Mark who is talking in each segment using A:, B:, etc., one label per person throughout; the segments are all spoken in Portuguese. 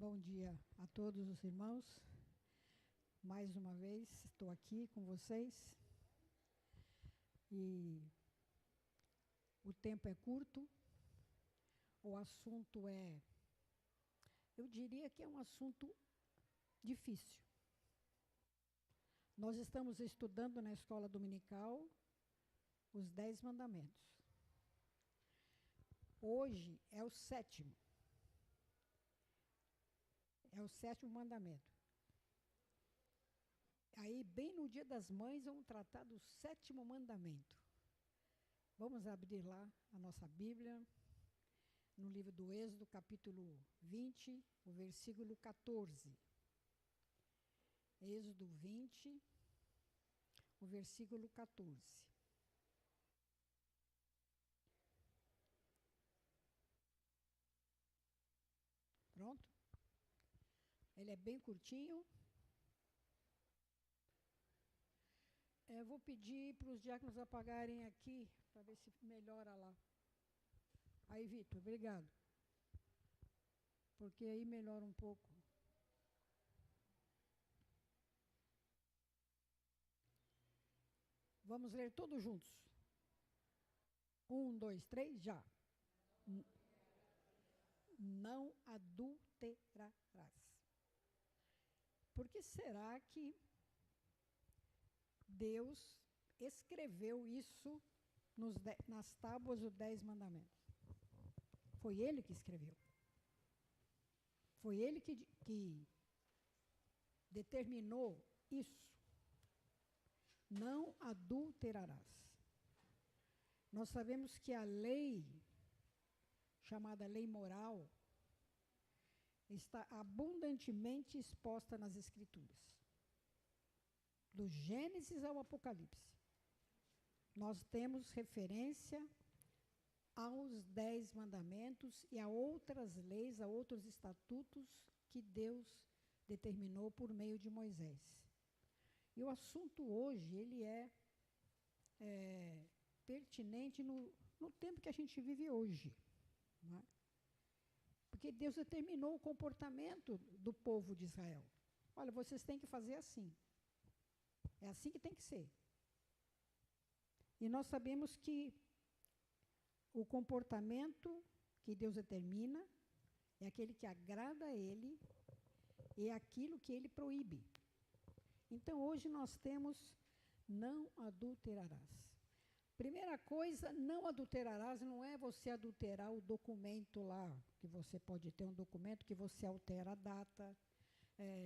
A: Bom dia a todos os irmãos. Mais uma vez estou aqui com vocês. E o tempo é curto. O assunto eu diria que é um assunto difícil. Nós estamos estudando na escola dominical os 10 mandamentos. Hoje é o 7º. É o 7º mandamento. Aí, bem no Dia das Mães, vamos tratar do 7º mandamento. Vamos abrir lá a nossa Bíblia, no livro do Êxodo, capítulo 20, o versículo 14. Êxodo 20, o versículo 14. Pronto? Ele é bem curtinho. Eu vou pedir para os diáconos apagarem aqui, para ver se melhora lá. Aí, Vitor, obrigado. Porque aí melhora um pouco. Vamos ler todos juntos. 1, 2, 3, já. Não adulterarás. Por que será que Deus escreveu isso nas tábuas dos 10 mandamentos? Foi Ele que escreveu. Foi Ele que determinou isso. Não adulterarás. Nós sabemos que a lei, chamada lei moral, está abundantemente exposta nas Escrituras. Do Gênesis ao Apocalipse. Nós temos referência aos 10 mandamentos e a outras leis, a outros estatutos que Deus determinou por meio de Moisés. E o assunto hoje, ele é pertinente no tempo que a gente vive hoje. Não é? Porque Deus determinou o comportamento do povo de Israel. Olha, vocês têm que fazer assim. É assim que tem que ser. E nós sabemos que o comportamento que Deus determina é aquele que agrada a Ele e é aquilo que Ele proíbe. Então, hoje nós temos não adulterarás. Primeira coisa, não adulterarás não é você adulterar o documento lá, que você pode ter um documento que você altera a data.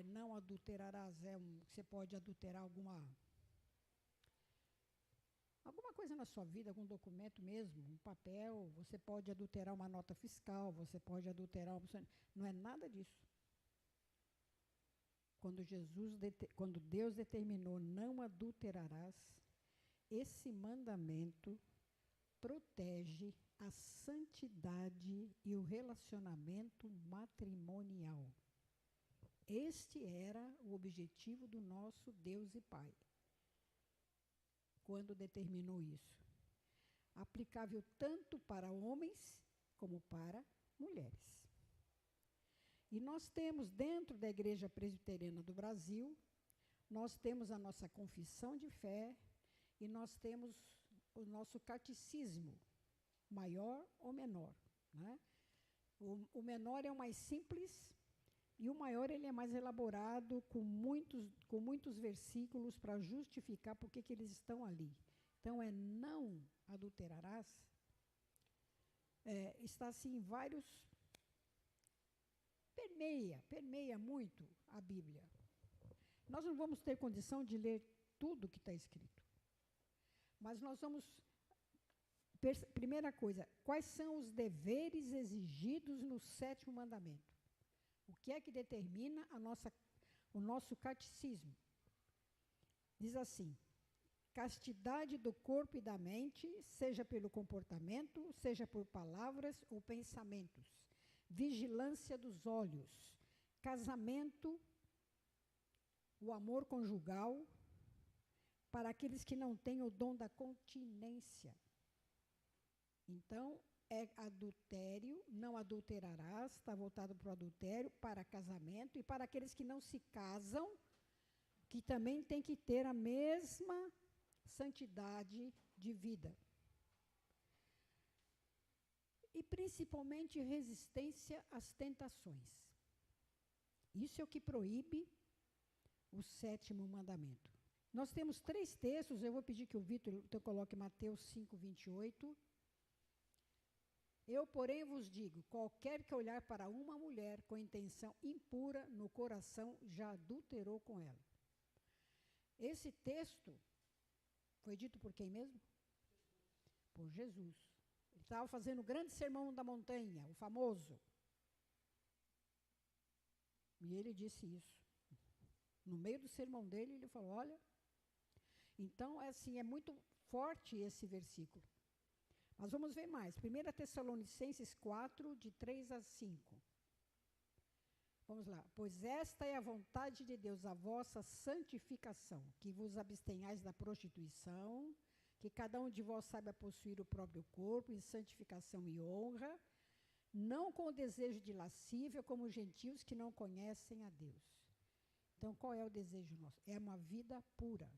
A: Não adulterarás, você pode adulterar alguma coisa na sua vida, algum documento mesmo, um papel, você pode adulterar uma nota fiscal, você pode adulterar... Não é nada disso. Quando Deus determinou não adulterarás, esse mandamento protege a santidade e o relacionamento matrimonial. Este era o objetivo do nosso Deus e Pai, quando determinou isso. Aplicável tanto para homens como para mulheres. E nós temos, dentro da Igreja Presbiteriana do Brasil, nós temos a nossa confissão de fé e nós temos o nosso catecismo, maior ou menor. Né? O menor é o mais simples e o maior ele é mais elaborado, com muitos versículos para justificar por que eles estão ali. Então, não adulterarás, está assim em vários... Permeia muito a Bíblia. Nós não vamos ter condição de ler tudo que está escrito. Mas nós vamos... Primeira coisa, quais são os deveres exigidos no 7º mandamento? O que é que determina o nosso catecismo? Diz assim: castidade do corpo e da mente, seja pelo comportamento, seja por palavras ou pensamentos. Vigilância dos olhos, casamento, o amor conjugal, para aqueles que não têm o dom da continência. Então, é adultério, não adulterarás, está voltado para o adultério, para casamento, e para aqueles que não se casam, que também tem que ter a mesma santidade de vida. E principalmente resistência às tentações. Isso é o que proíbe o 7º mandamento. Nós temos 3 textos, eu vou pedir que o Vitor coloque Mateus 5, 28. Eu, porém, vos digo, qualquer que olhar para uma mulher com intenção impura no coração, já adulterou com ela. Esse texto foi dito por quem mesmo? Por Jesus. Ele estava fazendo o grande sermão da montanha, o famoso. E ele disse isso. No meio do sermão dele, ele falou, olha, então, assim, é muito forte esse versículo. Mas vamos ver mais. 1 Tessalonicenses 4, de 3 a 5. Vamos lá. Pois esta é a vontade de Deus, a vossa santificação, que vos abstenhais da prostituição, que cada um de vós saiba possuir o próprio corpo em santificação e honra, não com o desejo de lascívia, como os gentios que não conhecem a Deus. Então, qual é o desejo nosso? É uma vida pura.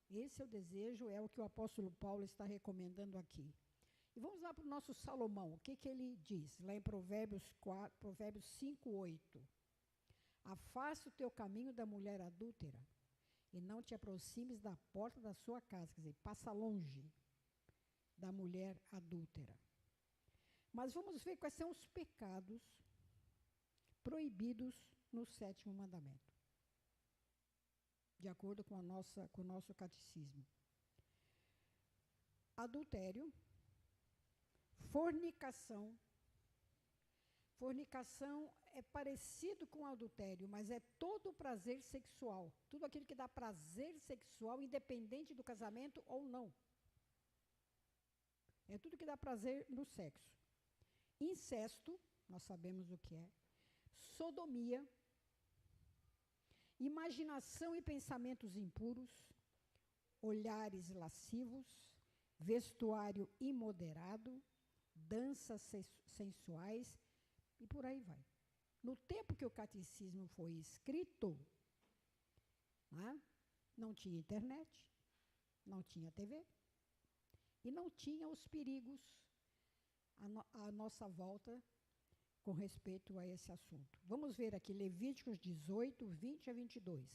A: Esse é o desejo, é o que o apóstolo Paulo está recomendando aqui. E vamos lá para o nosso Salomão. O que ele diz? Lá em Provérbios 5, 8. Afasta o teu caminho da mulher adúltera e não te aproximes da porta da sua casa. Quer dizer, passa longe da mulher adúltera. Mas vamos ver quais são os pecados proibidos no 7º mandamento, de acordo com o nosso catecismo. Adultério, fornicação. Fornicação é parecido com adultério, mas é todo o prazer sexual. Tudo aquilo que dá prazer sexual, independente do casamento ou não. É tudo que dá prazer no sexo. Incesto, nós sabemos o que é. Sodomia. Imaginação e pensamentos impuros. Olhares lascivos. Vestuário imoderado. Danças sensuais. E por aí vai. No tempo que o catecismo foi escrito, né, não tinha internet, não tinha TV, e não tinha os perigos à nossa volta com respeito a esse assunto. Vamos ver aqui Levíticos 18, 20 a 22.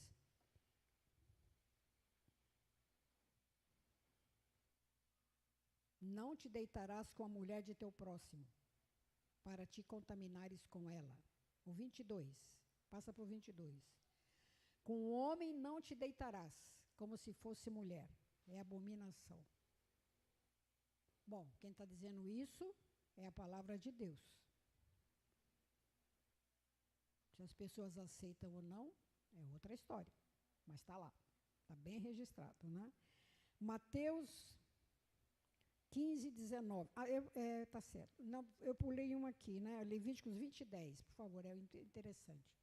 A: Não te deitarás com a mulher de teu próximo, para te contaminares com ela. O 22, passa para o 22. Com o homem não te deitarás, como se fosse mulher. É abominação. Bom, quem está dizendo isso é a palavra de Deus. Se as pessoas aceitam ou não, é outra história. Mas está lá, está bem registrado, né? Mateus 15, 19. Tá certo. Não, eu pulei um aqui, né? Levíticos 20, 10. Por favor, é interessante.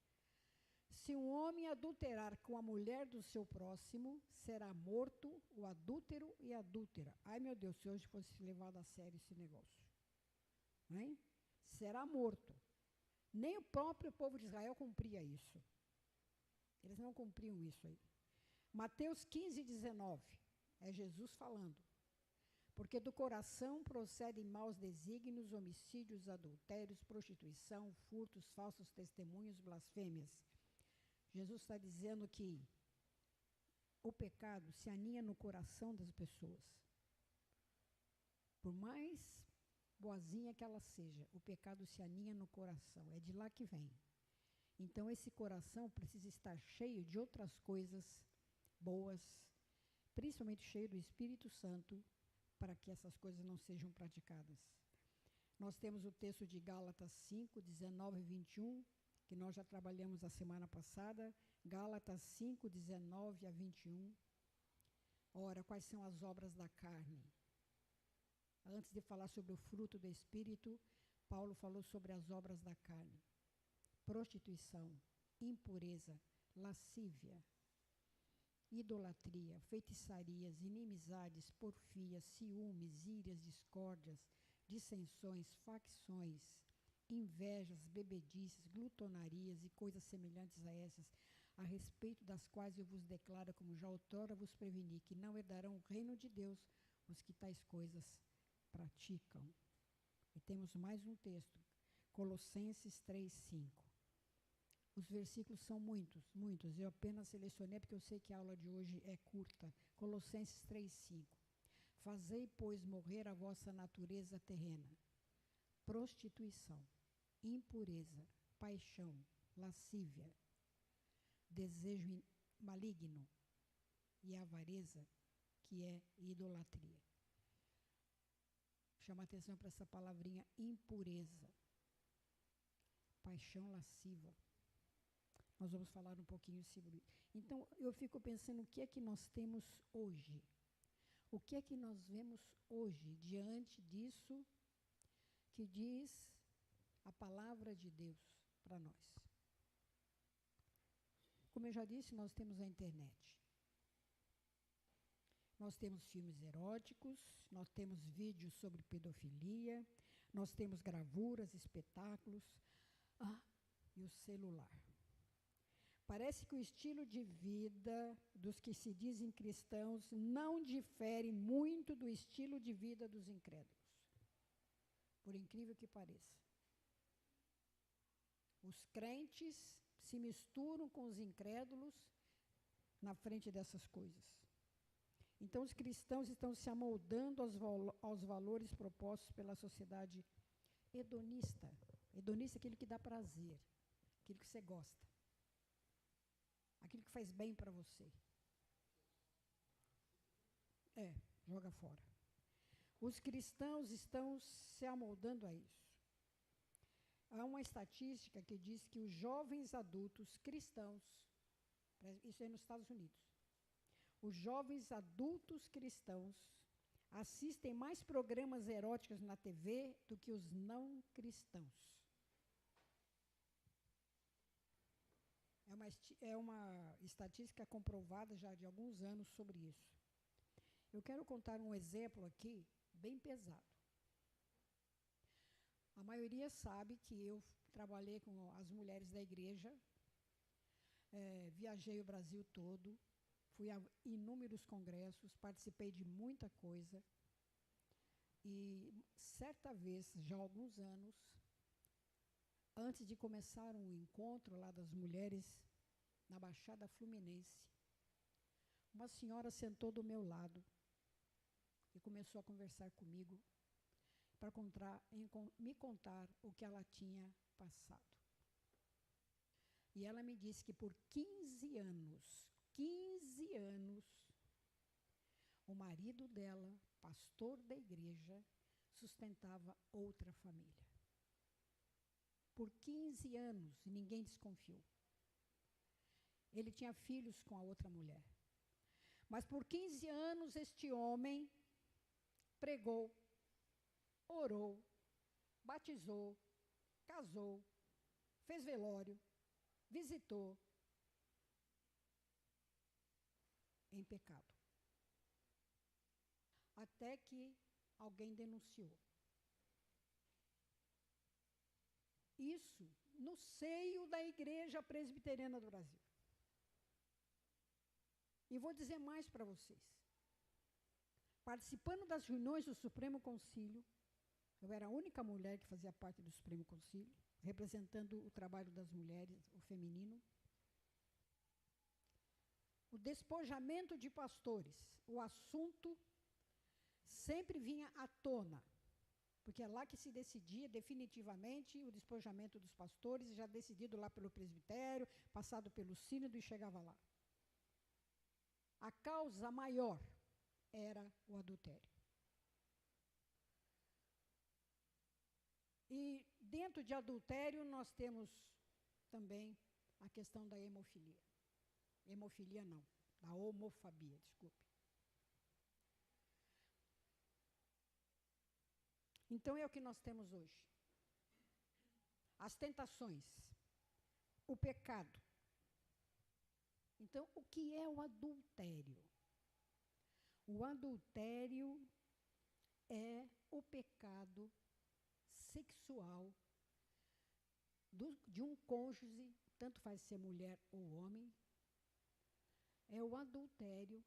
A: Se um homem adulterar com a mulher do seu próximo, será morto o adúltero e a adúltera. Ai, meu Deus, se hoje fosse levado a sério esse negócio. Hein? Será morto. Nem o próprio povo de Israel cumpria isso. Eles não cumpriam isso aí. Mateus 15, 19. É Jesus falando. Porque do coração procedem maus desígnios, homicídios, adultérios, prostituição, furtos, falsos testemunhos, blasfêmias. Jesus está dizendo que o pecado se aninha no coração das pessoas. Por mais boazinha que ela seja, o pecado se aninha no coração. É de lá que vem. Então, esse coração precisa estar cheio de outras coisas boas, principalmente cheio do Espírito Santo, para que essas coisas não sejam praticadas. Nós temos o texto de Gálatas 5, 19 e 21, que nós já trabalhamos a semana passada. Gálatas 5, 19 a 21. Ora, quais são as obras da carne? Antes de falar sobre o fruto do Espírito, Paulo falou sobre as obras da carne. Prostituição, impureza, lascívia, idolatria, feitiçarias, inimizades, porfias, ciúmes, írias, discórdias, dissensões, facções, invejas, bebedices, glutonarias e coisas semelhantes a essas, a respeito das quais eu vos declaro, como já outrora vos preveni, que não herdarão o reino de Deus os que tais coisas praticam. E temos mais um texto, Colossenses 3:5. Os versículos são muitos, muitos. Eu apenas selecionei porque eu sei que a aula de hoje é curta. Colossenses 3:5. Fazei, pois, morrer a vossa natureza terrena: prostituição, impureza, paixão, lascívia, desejo maligno e avareza, que é idolatria. Chama atenção para essa palavrinha impureza, paixão lasciva. Nós vamos falar um pouquinho sobre isso. Então, eu fico pensando o que é que nós temos hoje. O que é que nós vemos hoje diante disso que diz a palavra de Deus para nós? Como eu já disse, nós temos a internet. Nós temos filmes eróticos, nós temos vídeos sobre pedofilia, nós temos gravuras, espetáculos, e o celular. Parece que o estilo de vida dos que se dizem cristãos não difere muito do estilo de vida dos incrédulos, por incrível que pareça. Os crentes se misturam com os incrédulos na frente dessas coisas. Então, os cristãos estão se amoldando aos valores propostos pela sociedade hedonista. Hedonista é aquilo que dá prazer, aquilo que você gosta, aquilo que faz bem para você. Joga fora. Os cristãos estão se amoldando a isso. Há uma estatística que diz que os jovens adultos cristãos, isso é nos Estados Unidos, os jovens adultos cristãos assistem mais programas eróticos na TV do que os não cristãos. É uma estatística comprovada já de alguns anos sobre isso. Eu quero contar um exemplo aqui, bem pesado. A maioria sabe que eu trabalhei com as mulheres da igreja, viajei o Brasil todo, fui a inúmeros congressos, participei de muita coisa. E certa vez, já há alguns anos, antes de começar um encontro lá das mulheres na Baixada Fluminense, uma senhora sentou do meu lado e começou a conversar comigo para me contar o que ela tinha passado. E ela me disse que por 15 anos, o marido dela, pastor da igreja, sustentava outra família. Por 15 anos, e ninguém desconfiou. Ele tinha filhos com a outra mulher. Mas por 15 anos este homem pregou, orou, batizou, casou, fez velório, visitou, em pecado. Até que alguém denunciou. Isso no seio da Igreja Presbiteriana do Brasil. E vou dizer mais para vocês. Participando das reuniões do Supremo Concílio, eu era a única mulher que fazia parte do Supremo Concílio, representando o trabalho das mulheres, o feminino. O despojamento de pastores, o assunto sempre vinha à tona, porque é lá que se decidia definitivamente o despojamento dos pastores, já decidido lá pelo presbitério, passado pelo sínodo e chegava lá. A causa maior era o adultério. E dentro de adultério nós temos também a questão da hemofilia. Hemofilia não, da homofobia, desculpe. Então é o que nós temos hoje. As tentações, o pecado. Então, o que é o adultério? O adultério é o pecado sexual de um cônjuge, tanto faz ser mulher ou homem, é o adultério,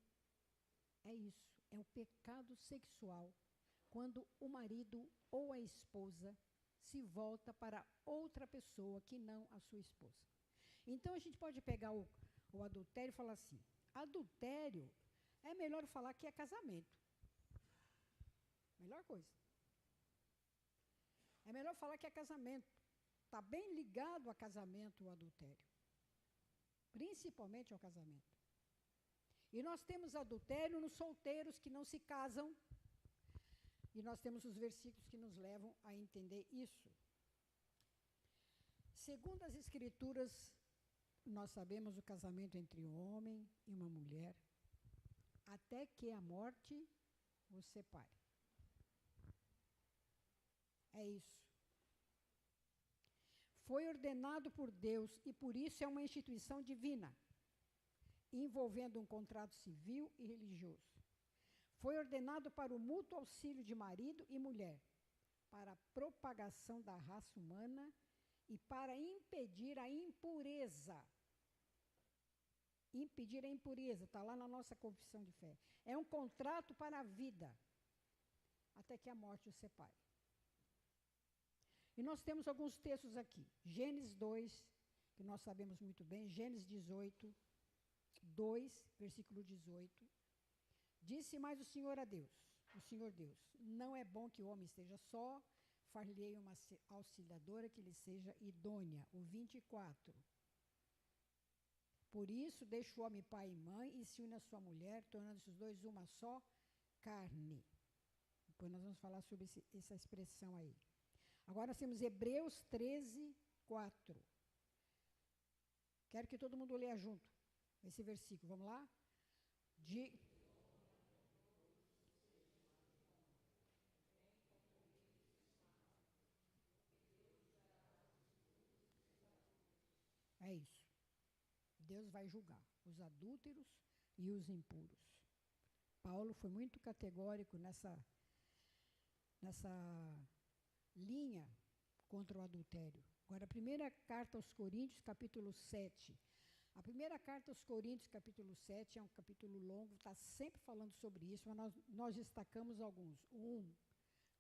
A: é isso, é o pecado sexual, quando o marido ou a esposa se volta para outra pessoa que não a sua esposa. Então a gente pode pegar o adultério e falar assim, adultério é melhor falar que é casamento. Melhor coisa. É melhor falar que é casamento. Está bem ligado a casamento o adultério. Principalmente ao casamento. E nós temos adultério nos solteiros que não se casam. E nós temos os versículos que nos levam a entender isso. Segundo as Escrituras, nós sabemos o casamento entre um homem e uma mulher, até que a morte os separe. É isso. Foi ordenado por Deus e por isso é uma instituição divina, envolvendo um contrato civil e religioso. Foi ordenado para o mútuo auxílio de marido e mulher, para a propagação da raça humana e para impedir a impureza. Impedir a impureza, está lá na nossa confissão de fé. É um contrato para a vida, até que a morte os separe. E nós temos alguns textos aqui. Gênesis 2, que nós sabemos muito bem, Gênesis 18, 2, versículo 18. Disse mais o Senhor a Deus, o Senhor Deus, não é bom que o homem esteja só, far-lhe-ei uma auxiliadora que lhe seja idônea. O 24. Por isso, deixa o homem pai e mãe e se une a sua mulher, tornando-se os dois uma só carne. Depois nós vamos falar sobre essa expressão aí. Agora nós temos Hebreus 13, 4. Quero que todo mundo leia junto esse versículo. Vamos lá? É isso. Deus vai julgar os adúlteros e os impuros. Paulo foi muito categórico nessa linha contra o adultério. Agora, a primeira carta aos Coríntios, capítulo 7. A primeira carta aos Coríntios, capítulo 7, é um capítulo longo, está sempre falando sobre isso, mas nós destacamos alguns. 1.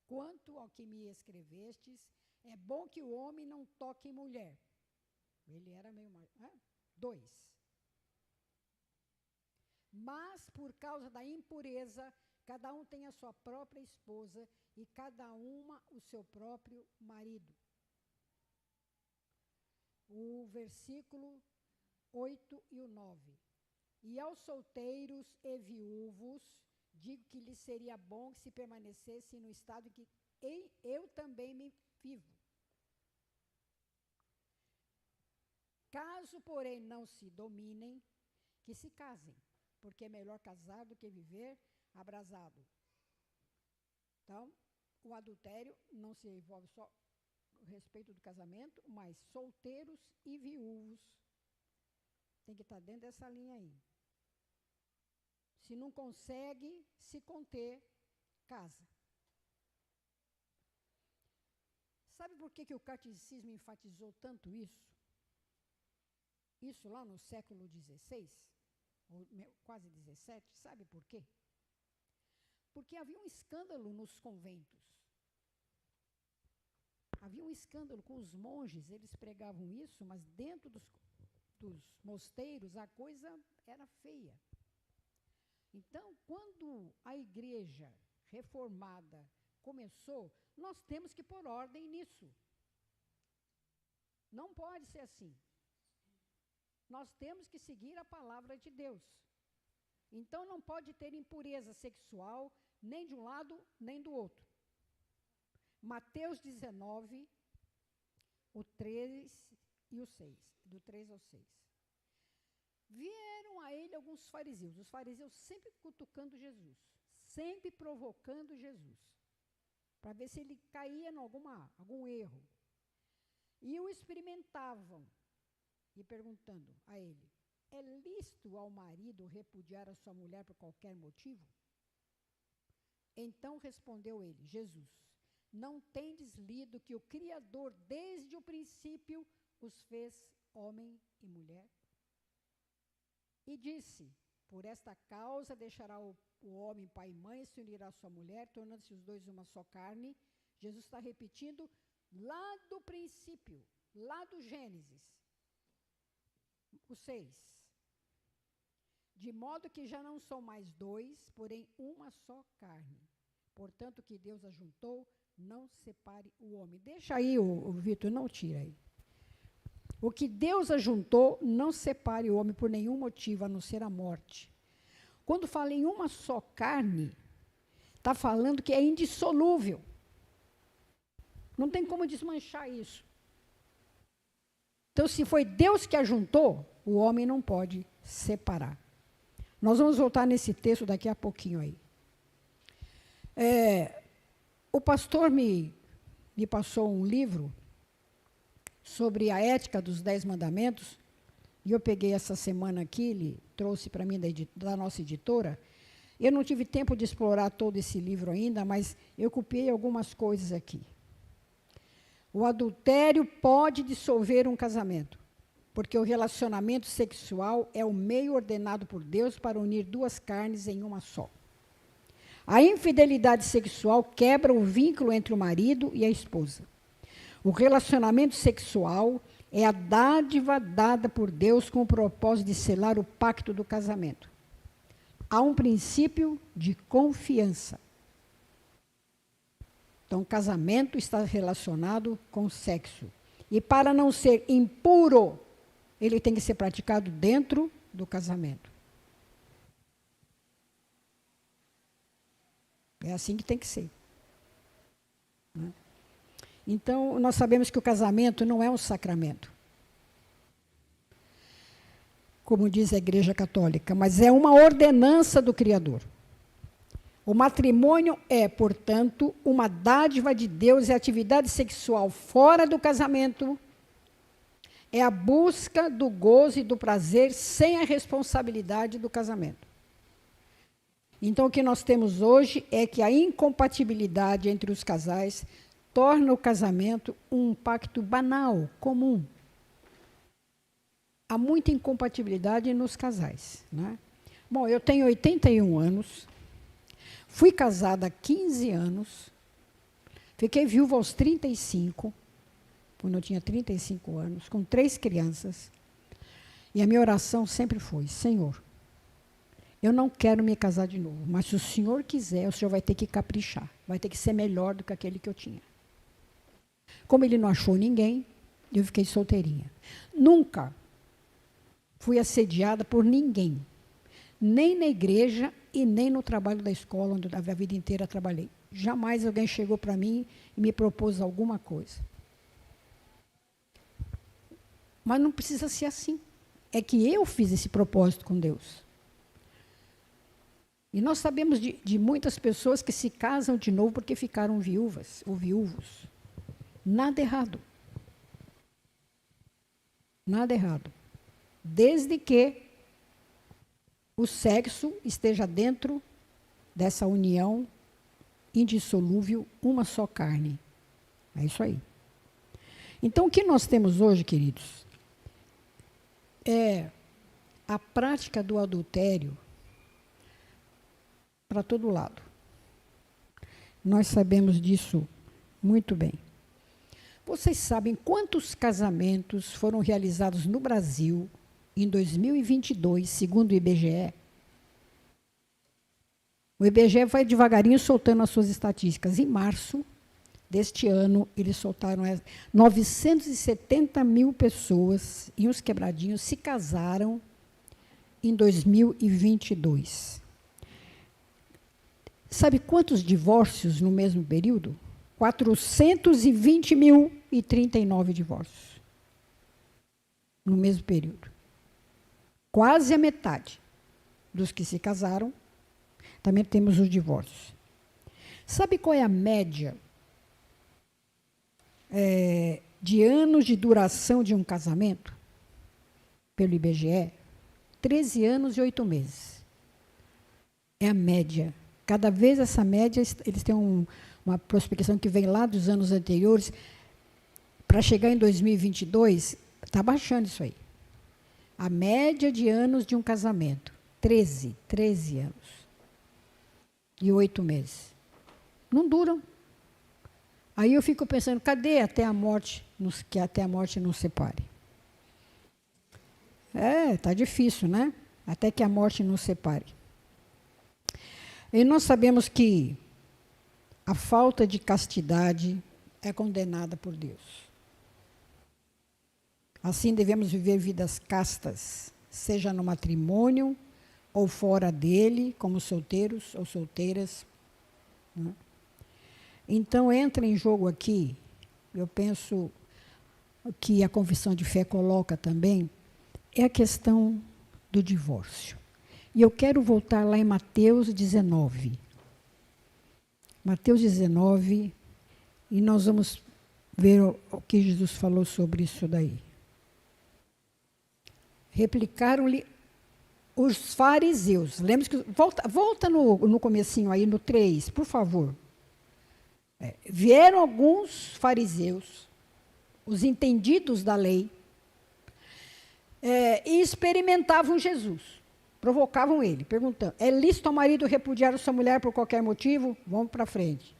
A: Quanto ao que me escrevestes, é bom que o homem não toque em mulher. Ele era meio... 2. Mas, por causa da impureza, cada um tem a sua própria esposa e cada uma o seu próprio marido. O versículo 8 e o 9. E aos solteiros e viúvos, digo que lhes seria bom que se permanecessem no estado em que eu também me vivo. Caso, porém, não se dominem, que se casem, porque é melhor casar do que viver abrasado. Então, o adultério não se envolve só a respeito do casamento, mas solteiros e viúvos tem que estar dentro dessa linha aí. Se não consegue se conter, casa. Sabe por que o catecismo enfatizou tanto isso? Isso lá no século XVI, ou quase XVII, sabe por quê? Porque havia um escândalo nos conventos. Havia um escândalo com os monges, eles pregavam isso, mas dentro dos mosteiros a coisa era feia. Então, quando a igreja reformada começou, nós temos que pôr ordem nisso. Não pode ser assim. Nós temos que seguir a palavra de Deus. Então, não pode ter impureza sexual, nem de um lado, nem do outro. Mateus 19, o 3 e o 6, do 3 ao 6. Vieram a ele alguns fariseus, os fariseus sempre cutucando Jesus, sempre provocando Jesus, para ver se ele caía em algum erro. E o experimentavam, e perguntando a ele, é lícito ao marido repudiar a sua mulher por qualquer motivo? Então respondeu ele, Jesus, não tendes lido que o Criador, desde o princípio, os fez homem e mulher? E disse, por esta causa deixará o homem pai e mãe, se unirá à sua mulher, tornando-se os dois uma só carne. Jesus está repetindo lá do princípio, lá do Gênesis, o 6. De modo que já não são mais dois, porém uma só carne. Portanto, o que Deus ajuntou, não separe o homem. Deixa aí, o Vitor, não tira aí. O que Deus ajuntou, não separe o homem por nenhum motivo, a não ser a morte. Quando fala em uma só carne, está falando que é indissolúvel. Não tem como desmanchar isso. Então, se foi Deus que ajuntou, o homem não pode separar. Nós vamos voltar nesse texto daqui a pouquinho aí. O pastor me passou um livro sobre a ética dos 10 mandamentos, e eu peguei essa semana aqui, ele trouxe para mim da nossa editora. Eu não tive tempo de explorar todo esse livro ainda, mas eu copiei algumas coisas aqui. O adultério pode dissolver um casamento, porque o relacionamento sexual é o meio ordenado por Deus para unir duas carnes em uma só. A infidelidade sexual quebra o vínculo entre o marido e a esposa. O relacionamento sexual é a dádiva dada por Deus com o propósito de selar o pacto do casamento. Há um princípio de confiança. Então, o casamento está relacionado com o sexo. E para não ser impuro, ele tem que ser praticado dentro do casamento. É assim que tem que ser. Né? Então, nós sabemos que o casamento não é um sacramento, como diz a Igreja Católica, mas é uma ordenança do Criador. O matrimônio é, portanto, uma dádiva de Deus e a atividade sexual fora do casamento é a busca do gozo e do prazer sem a responsabilidade do casamento. Então, o que nós temos hoje é que a incompatibilidade entre os casais torna o casamento um pacto banal, comum. Há muita incompatibilidade nos casais. Né? Bom, eu tenho 81 anos, fui casada há 15 anos, fiquei viúva aos 35, quando eu tinha 35 anos, com 3 crianças, e a minha oração sempre foi, Senhor, eu não quero me casar de novo, mas se o Senhor quiser, o Senhor vai ter que caprichar, vai ter que ser melhor do que aquele que eu tinha. Como ele não achou ninguém, eu fiquei solteirinha. Nunca fui assediada por ninguém, nem na igreja e nem no trabalho da escola, onde a vida inteira trabalhei. Jamais alguém chegou para mim e me propôs alguma coisa. Mas não precisa ser assim. É que eu fiz esse propósito com Deus. E nós sabemos de muitas pessoas que se casam de novo porque ficaram viúvas ou viúvos. Nada errado. Nada errado. Desde que o sexo esteja dentro dessa união indissolúvel, uma só carne. É isso aí. Então, o que nós temos hoje, queridos, é a prática do adultério para todo lado. Nós sabemos disso muito bem. Vocês sabem quantos casamentos foram realizados no Brasil em 2022, segundo o IBGE? O IBGE vai devagarinho soltando as suas estatísticas. Em março deste ano, eles soltaram 970 mil pessoas e uns quebradinhos se casaram em 2022. Sabe quantos divórcios no mesmo período? 420.039 divórcios. No mesmo período. Quase a metade dos que se casaram, também temos os divórcios. Sabe qual é a média de anos de duração de um casamento? Pelo IBGE, 13 anos e 8 meses. É a média Cada vez essa média, eles têm uma prospecção que vem lá dos anos anteriores, para chegar em 2022, está baixando isso aí. A média de anos de um casamento, 13 anos. E 8 meses. Não duram. Aí eu fico pensando, cadê até a morte, que até a morte nos separe? Está difícil, né? Até que a morte nos separe. E nós sabemos que a falta de castidade é condenada por Deus. Assim devemos viver vidas castas, seja no matrimônio ou fora dele, como solteiros ou solteiras. Né? Então, entra em jogo aqui, eu penso que a confissão de fé coloca também, é a questão do divórcio. E eu quero voltar lá em Mateus 19. Mateus 19, e nós vamos ver o que Jesus falou sobre isso daí. Replicaram-lhe os fariseus. Lembra que volta no comecinho aí, no 3, por favor. Vieram alguns fariseus, os entendidos da lei, e experimentavam Jesus. Provocavam ele, perguntando, é lícito ao marido repudiar a sua mulher por qualquer motivo? Vamos para frente.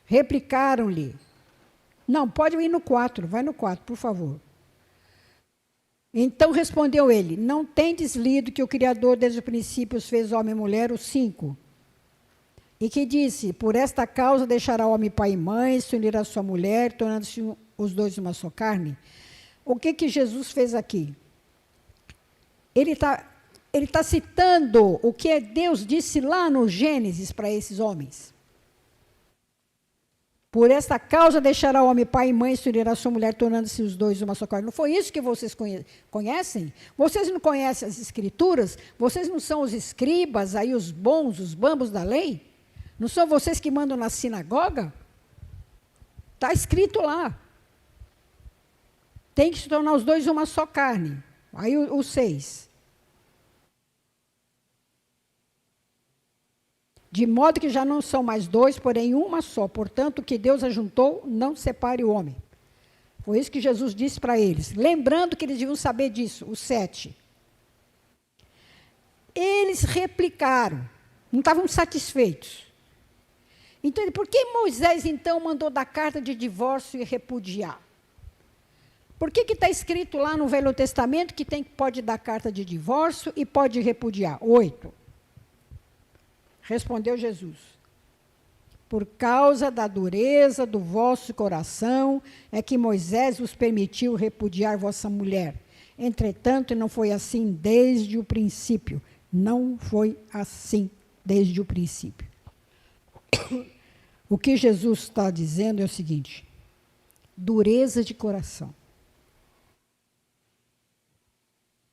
A: Replicaram-lhe. Não, pode ir no 4, vai no 4, por favor. Então respondeu ele, não tendes lido que o Criador desde o princípio os fez homem e mulher, o 5? E que disse, por esta causa deixará o homem pai e mãe, se unirá a sua mulher, tornando-se os dois uma só carne. O que Jesus fez aqui? Ele está citando o que Deus disse lá no Gênesis para esses homens. Por esta causa deixará o homem pai e mãe, se unirá a sua mulher, tornando-se os dois uma só carne. Não foi isso que vocês conhecem? Vocês não conhecem as escrituras? Vocês não são os escribas, aí os bons, os bambos da lei? Não são vocês que mandam na sinagoga? Está escrito lá. Tem que se tornar os dois uma só carne. Aí o 6. De modo que já não são mais dois, porém uma só. Portanto, o que Deus ajuntou, não separe o homem. Foi isso que Jesus disse para eles. Lembrando que eles deviam saber disso, o 7. Eles replicaram, não estavam satisfeitos. Então, por que Moisés, então, mandou dar carta de divórcio e repudiar? Por que está escrito lá no Velho Testamento que pode dar carta de divórcio e pode repudiar? 8. Respondeu Jesus, por causa da dureza do vosso coração, é que Moisés vos permitiu repudiar vossa mulher. Entretanto, não foi assim desde o princípio. Não foi assim desde o princípio. O que Jesus está dizendo é o seguinte, dureza de coração.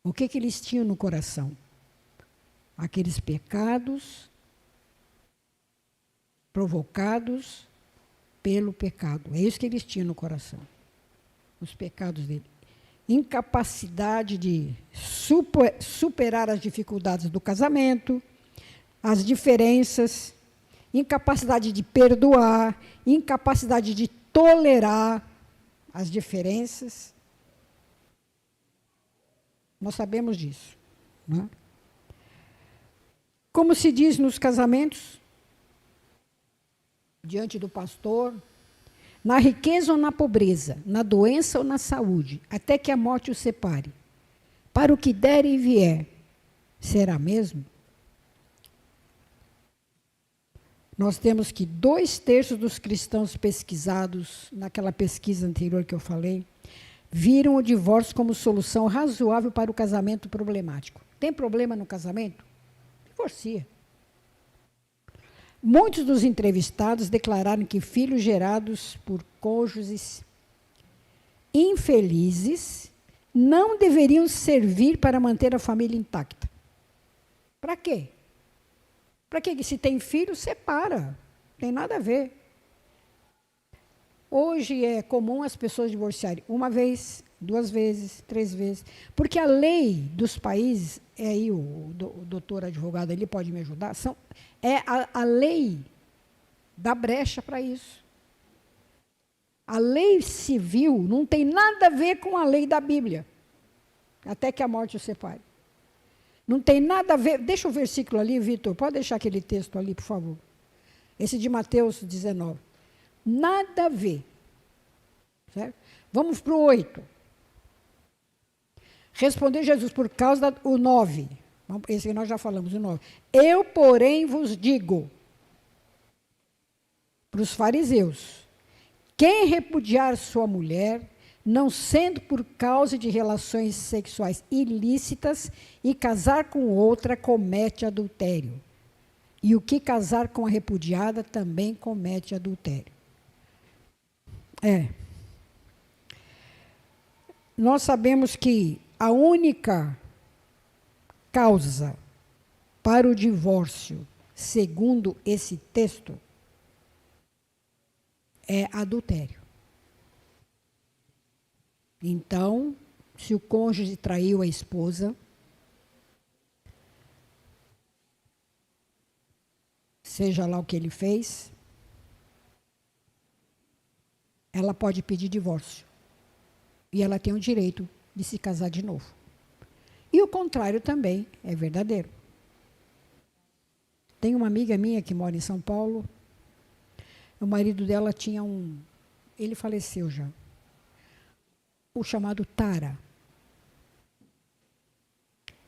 A: O que eles tinham no coração? Aqueles pecados provocados pelo pecado. É isso que eles tinham no coração. Os pecados dele. Incapacidade de superar as dificuldades do casamento, as diferenças, incapacidade de perdoar, incapacidade de tolerar as diferenças. Nós sabemos disso. Né? Como se diz nos casamentos, diante do pastor, na riqueza ou na pobreza, na doença ou na saúde, até que a morte os separe. Para o que der e vier, será mesmo? Nós temos que 2/3 dos cristãos pesquisados, naquela pesquisa anterior que eu falei, viram o divórcio como solução razoável para o casamento problemático. Tem problema no casamento? Divorcia. Muitos dos entrevistados declararam que filhos gerados por cônjuges infelizes não deveriam servir para manter a família intacta. Para quê? Para quê? Se tem filho, separa. Não tem nada a ver. Hoje é comum as pessoas divorciarem uma vez 2 vezes, 3 vezes. Porque a lei dos países, aí o doutor advogado ali pode me ajudar, a lei dá brecha para isso. A lei civil não tem nada a ver com a lei da Bíblia, até que a morte o separe. Não tem nada a ver. Deixa o versículo ali, Vitor, pode deixar aquele texto ali, por favor. Esse de Mateus 19. Nada a ver. Certo? Vamos para o 8. Respondeu Jesus por causa do 9. Esse que nós já falamos, o 9. Eu, porém, vos digo, para os fariseus, quem repudiar sua mulher, não sendo por causa de relações sexuais ilícitas, e casar com outra, comete adultério. E o que casar com a repudiada também comete adultério. Nós sabemos que a única causa para o divórcio, segundo esse texto, é adultério. Então, se o cônjuge traiu a esposa, seja lá o que ele fez, ela pode pedir divórcio. E ela tem o direito de se casar de novo. E o contrário também é verdadeiro. Tem uma amiga minha que mora em São Paulo. O marido dela tinha ele faleceu já. O chamado Tara.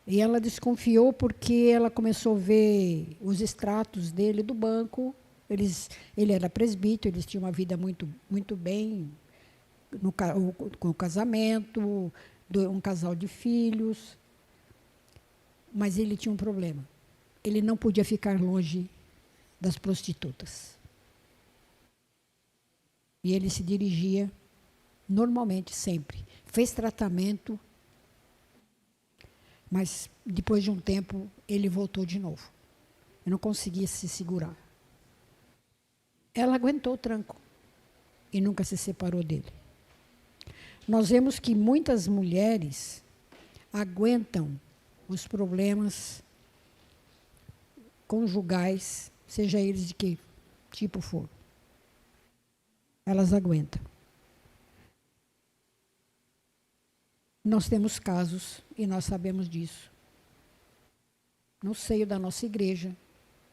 A: E ela desconfiou porque ela começou a ver os extratos dele do banco. Ele era presbítero, eles tinham uma vida muito, muito bem com o casamento, um casal de filhos. Mas ele tinha um problema. Ele não podia ficar longe das prostitutas. E ele se dirigia normalmente, sempre. Fez tratamento, mas depois de um tempo ele voltou de novo. Eu não conseguia se segurar. Ela aguentou o tranco e nunca se separou dele. Nós vemos que muitas mulheres aguentam os problemas conjugais, seja eles de que tipo for. Elas aguentam. Nós temos casos, e nós sabemos disso. No seio da nossa igreja,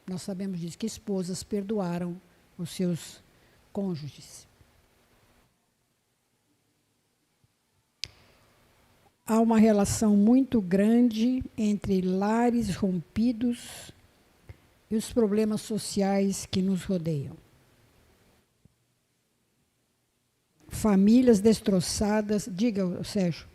A: nós sabemos disso, que esposas perdoaram os seus cônjuges. Há uma relação muito grande entre lares rompidos e os problemas sociais que nos rodeiam. Famílias destroçadas. Diga, Sérgio.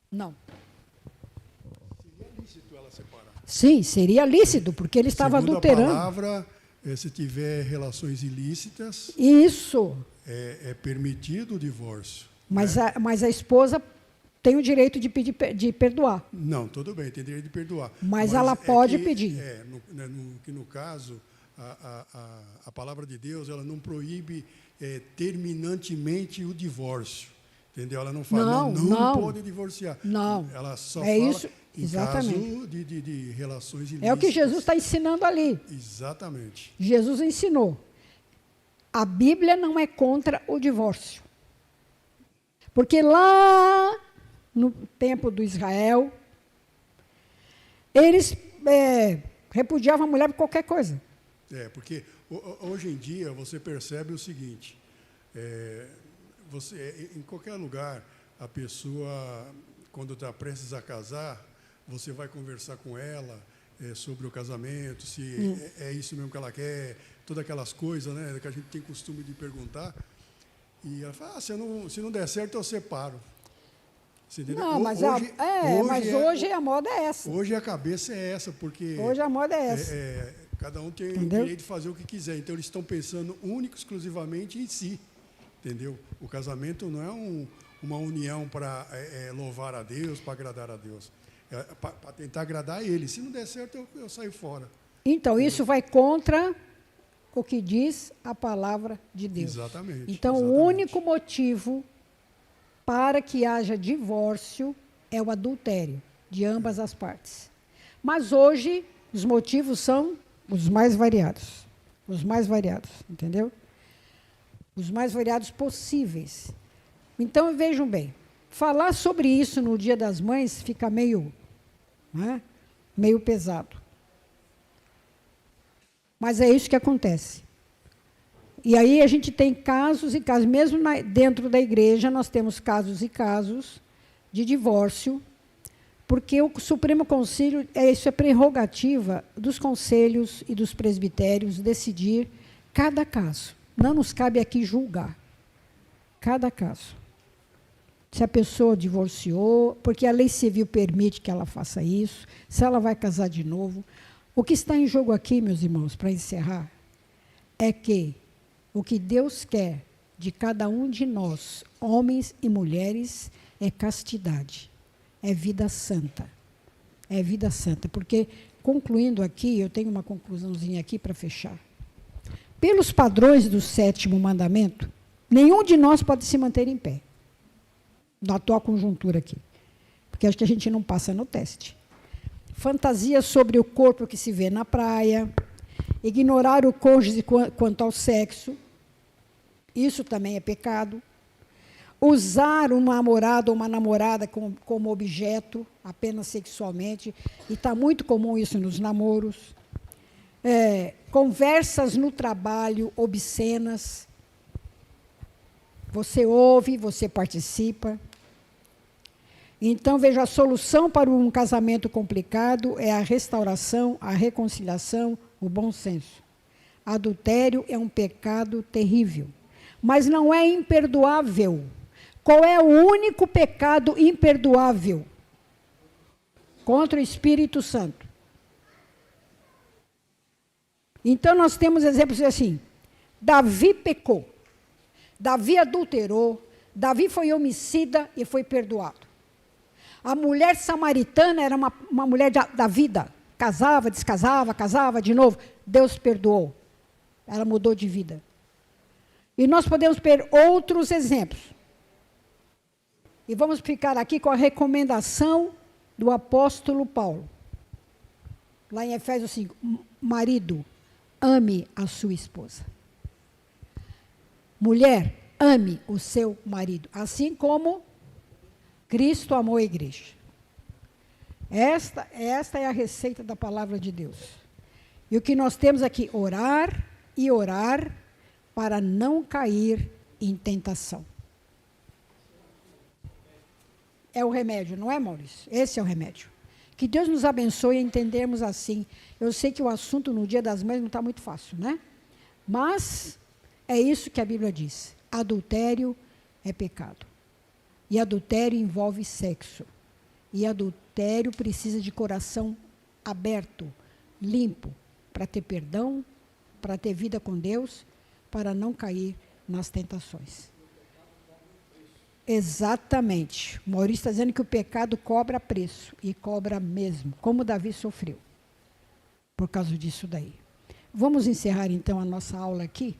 A: Não.
B: Seria lícito ela separar?
A: Sim, seria lícito, porque ele estava adulterando.
B: A palavra, se tiver relações ilícitas,
A: isso.
B: É permitido o divórcio.
A: Mas, né? mas a esposa tem o direito de perdoar.
B: Não, tudo bem, tem direito de perdoar.
A: Mas ela pode pedir.
B: No caso, a palavra de Deus, ela não proíbe terminantemente o divórcio. Entendeu? Ela não fala, não pode divorciar.
A: Não.
B: Ela só
A: fala
B: isso,
A: em
B: caso de relações ilícitas.
A: É o que Jesus está ensinando ali.
B: Exatamente.
A: Jesus ensinou. A Bíblia não é contra o divórcio. Porque lá no tempo do Israel, eles repudiavam a mulher por qualquer coisa.
B: Porque hoje em dia você percebe o seguinte, em qualquer lugar, a pessoa, quando está prestes a casar, você vai conversar com ela sobre o casamento, se é isso mesmo que ela quer, todas aquelas coisas, né, que a gente tem costume de perguntar. E ela fala, se não der certo, eu separo. Você entendeu?
A: Não, mas hoje a moda é essa.
B: Hoje a cabeça é essa, porque...
A: Hoje a moda é essa.
B: Cada um tem o direito de fazer o que quiser. Então, eles estão pensando exclusivamente em si. Entendeu? O casamento não é uma união para louvar a Deus, para agradar a Deus. É para tentar agradar a Ele. Se não der certo, eu saio fora.
A: Então, isso vai contra o que diz a palavra de Deus.
B: Exatamente.
A: Então,
B: exatamente.
A: o único motivo para que haja divórcio é o adultério de ambas as partes. Mas hoje, os motivos são os mais variados. Os mais variados, entendeu? Os mais variados possíveis. Então, vejam bem, falar sobre isso no Dia das Mães fica meio, né, meio pesado. Mas é isso que acontece. E aí a gente tem casos e casos, mesmo dentro da igreja, nós temos casos e casos de divórcio, porque o Supremo Concílio, isso é prerrogativa dos conselhos e dos presbitérios decidir cada caso. Não nos cabe aqui julgar cada caso. Se a pessoa divorciou, porque a lei civil permite que ela faça isso, se ela vai casar de novo. O que está em jogo aqui, meus irmãos, para encerrar, é que o que Deus quer de cada um de nós, homens e mulheres, é castidade, é vida santa. É vida santa, porque, concluindo aqui, eu tenho uma conclusãozinha aqui para fechar. Pelos padrões do 7º mandamento, nenhum de nós pode se manter em pé, na atual conjuntura aqui, porque acho que a gente não passa no teste. Fantasias sobre o corpo que se vê na praia, ignorar o cônjuge quanto ao sexo, isso também é pecado. Usar um namorado ou uma namorada como objeto, apenas sexualmente, e está muito comum isso nos namoros. Conversas no trabalho obscenas. Você ouve, você participa. Então, veja, a solução para um casamento complicado é a restauração, a reconciliação, o bom senso. Adultério é um pecado terrível, mas não é imperdoável. Qual é o único pecado imperdoável? Contra o Espírito Santo. Então, nós temos exemplos assim. Davi pecou. Davi adulterou. Davi foi homicida e foi perdoado. A mulher samaritana era uma mulher da vida. Casava, descasava, casava de novo. Deus perdoou. Ela mudou de vida. E nós podemos ver outros exemplos. E vamos ficar aqui com a recomendação do apóstolo Paulo. Lá em Efésios 5. Marido, ame a sua esposa. Mulher, ame o seu marido. Assim como Cristo amou a igreja. Esta é a receita da palavra de Deus. E o que nós temos aqui, orar e orar para não cair em tentação. É o remédio, não é, Maurício? Esse é o remédio. Que Deus nos abençoe a entendermos assim. Eu sei que o assunto no Dia das Mães não está muito fácil, né? Mas é isso que a Bíblia diz. Adultério é pecado. E adultério envolve sexo. E adultério precisa de coração aberto, limpo, para ter perdão, para ter vida com Deus, para não cair nas tentações. Exatamente. O Maurício está dizendo que o pecado cobra preço, e cobra mesmo, como Davi sofreu, por causa disso daí. Vamos encerrar, então, a nossa aula aqui.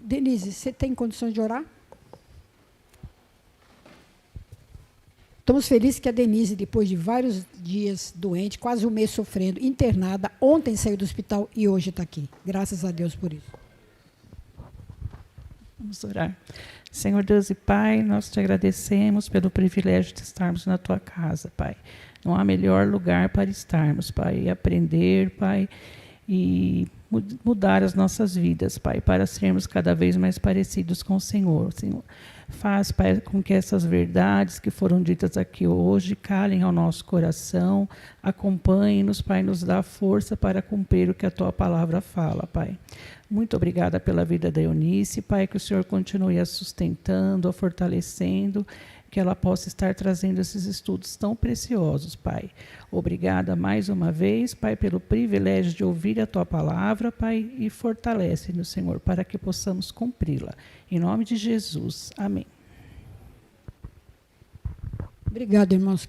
A: Denise, você tem condições de orar? Estamos felizes que a Denise, depois de vários dias doente, quase um mês sofrendo, internada, ontem saiu do hospital e hoje está aqui. Graças a Deus por isso.
C: Vamos orar. Senhor Deus e Pai, nós te agradecemos pelo privilégio de estarmos na tua casa, Pai. Não há melhor lugar para estarmos, Pai, e aprender, Pai, e mudar as nossas vidas, Pai, para sermos cada vez mais parecidos com o Senhor. Senhor, faz, Pai, com que essas verdades que foram ditas aqui hoje calem ao nosso coração, acompanhe-nos, Pai, nos dá força para cumprir o que a tua palavra fala, Pai. Muito obrigada pela vida da Eunice, Pai, que o Senhor continue a sustentando, a fortalecendo, que ela possa estar trazendo esses estudos tão preciosos, Pai. Obrigada mais uma vez, Pai, pelo privilégio de ouvir a tua palavra, Pai, e fortalece-nos, Senhor, para que possamos cumpri-la. Em nome de Jesus. Amém.
A: Obrigada, irmãos.